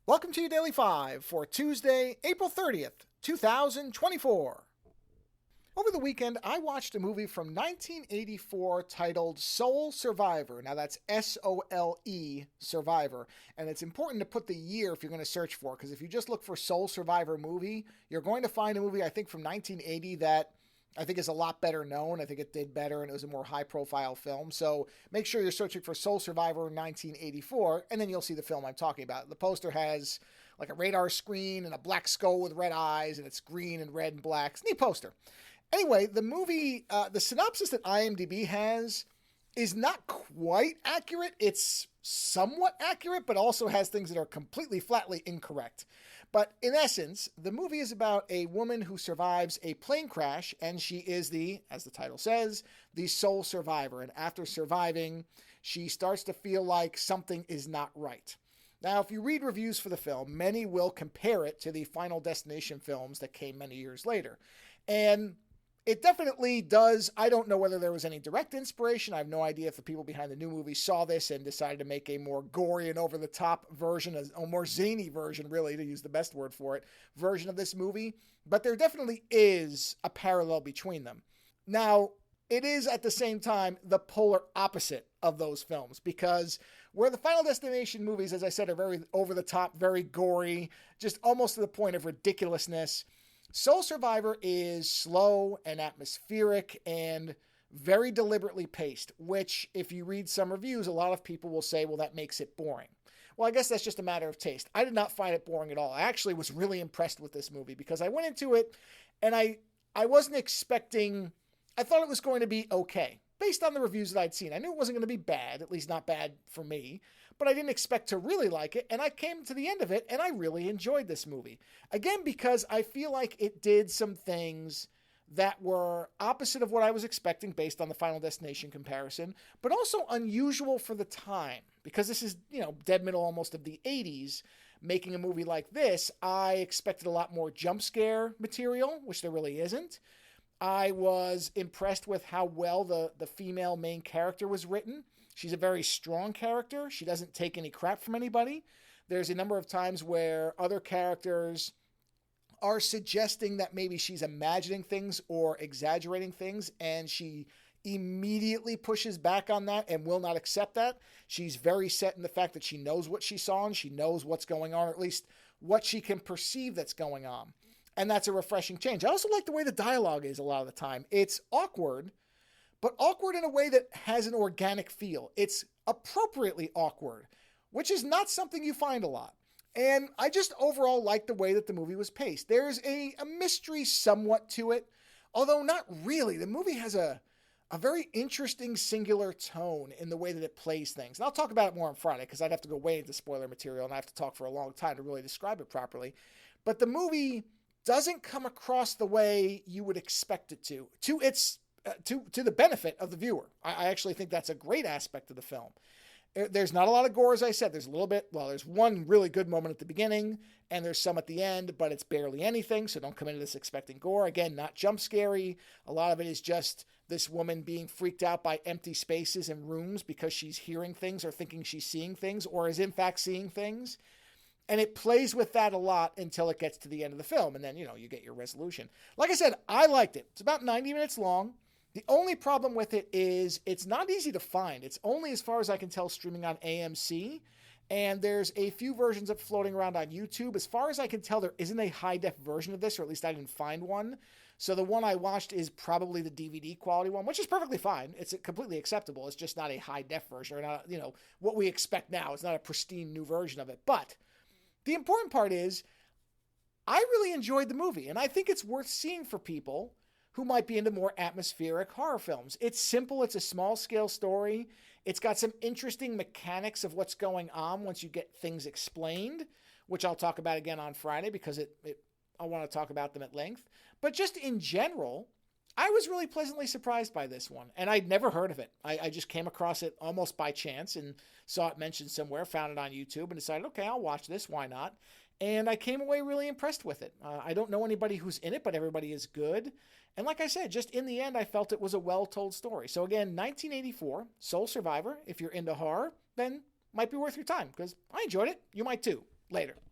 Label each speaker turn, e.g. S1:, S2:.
S1: Welcome to your Daily 5 for Tuesday, April 30th, 2024. Over the weekend, I watched a movie from 1984 titled Soul Survivor. Now, that's SOLE, Survivor. And it's important to put the year if you're going to search for it, because if you just look for Soul Survivor movie, you're going to find a movie, I think, from 1980 that I think is a lot better known. I think it did better and it was a more high profile film. So make sure you're searching for Soul Survivor 1984 and then you'll see the film I'm talking about. The poster has like a radar screen and a black skull with red eyes and it's green and red and black. It's a neat poster. Anyway, the movie, the synopsis that IMDb has is not quite accurate. It's somewhat accurate, but also has things that are completely flatly incorrect. But in essence, the movie is about a woman who survives a plane crash, and she is as the title says, the sole survivor. And after surviving, she starts to feel like something is not right. Now, if you read reviews for the film, many will compare it to the Final Destination films that came many years later. And it definitely does. I don't know whether there was any direct inspiration. I have no idea if the people behind the new movie saw this and decided to make a more gory and over-the-top version, a more zany version, really, to use the best word for it, version of this movie. But there definitely is a parallel between them. Now, it is at the same time the polar opposite of those films, because where the Final Destination movies, as I said, are very over-the-top, very gory, just almost to the point of ridiculousness, Soul Survivor is slow and atmospheric and very deliberately paced, which, if you read some reviews, a lot of people will say, well, that makes it boring. Well, I guess that's just a matter of taste. I did not find it boring at all. I actually was really impressed with this movie because I went into it and I wasn't expecting, I thought it was going to be okay. Based on the reviews that I'd seen, I knew it wasn't going to be bad, at least not bad for me, but I didn't expect to really like it, and I came to the end of it, and I really enjoyed this movie. Again, because I feel like it did some things that were opposite of what I was expecting based on the Final Destination comparison, but also unusual for the time, because this is, dead middle almost of the 80s, making a movie like this. I expected a lot more jump scare material, which there really isn't. I was impressed with how well the female main character was written. She's a very strong character. She doesn't take any crap from anybody. There's a number of times where other characters are suggesting that maybe she's imagining things or exaggerating things, and she immediately pushes back on that and will not accept that. She's very set in the fact that she knows what she saw and she knows what's going on, or at least what she can perceive that's going on. And that's a refreshing change. I also like the way the dialogue is a lot of the time. It's awkward, but awkward in a way that has an organic feel. It's appropriately awkward, which is not something you find a lot. And I just overall like the way that the movie was paced. There's a mystery somewhat to it, although not really. The movie has a very interesting singular tone in the way that it plays things. And I'll talk about it more on Friday because I'd have to go way into spoiler material and I have to talk for a long time to really describe it properly. But the movie doesn't come across the way you would expect it to the benefit of the viewer. I actually think that's a great aspect of the film. There's not a lot of gore, as I said. There's a little bit, there's one really good moment at the beginning, and there's some at the end, but it's barely anything, so don't come into this expecting gore. Again, not jump scary. A lot of it is just this woman being freaked out by empty spaces and rooms because she's hearing things or thinking she's seeing things or is in fact seeing things. And it plays with that a lot until it gets to the end of the film. And then, you get your resolution. Like I said, I liked it. It's about 90 minutes long. The only problem with it is it's not easy to find. It's only, as far as I can tell, streaming on AMC. And there's a few versions of floating around on YouTube. As far as I can tell, there isn't a high-def version of this, or at least I didn't find one. So the one I watched is probably the DVD quality one, which is perfectly fine. It's completely acceptable. It's just not a high-def version, or not, what we expect now. It's not a pristine new version of it. But the important part is I really enjoyed the movie, and I think it's worth seeing for people who might be into more atmospheric horror films. It's simple. It's a small-scale story. It's got some interesting mechanics of what's going on once you get things explained, which I'll talk about again on Friday because I want to talk about them at length. But just in general, I was really pleasantly surprised by this one, and I'd never heard of it. I just came across it almost by chance and saw it mentioned somewhere, found it on YouTube, and decided, okay, I'll watch this. Why not? And I came away really impressed with it. I don't know anybody who's in it, but everybody is good. And like I said, just in the end, I felt it was a well-told story. So again, 1984, Soul Survivor. If you're into horror, then might be worth your time because I enjoyed it. You might too. Later.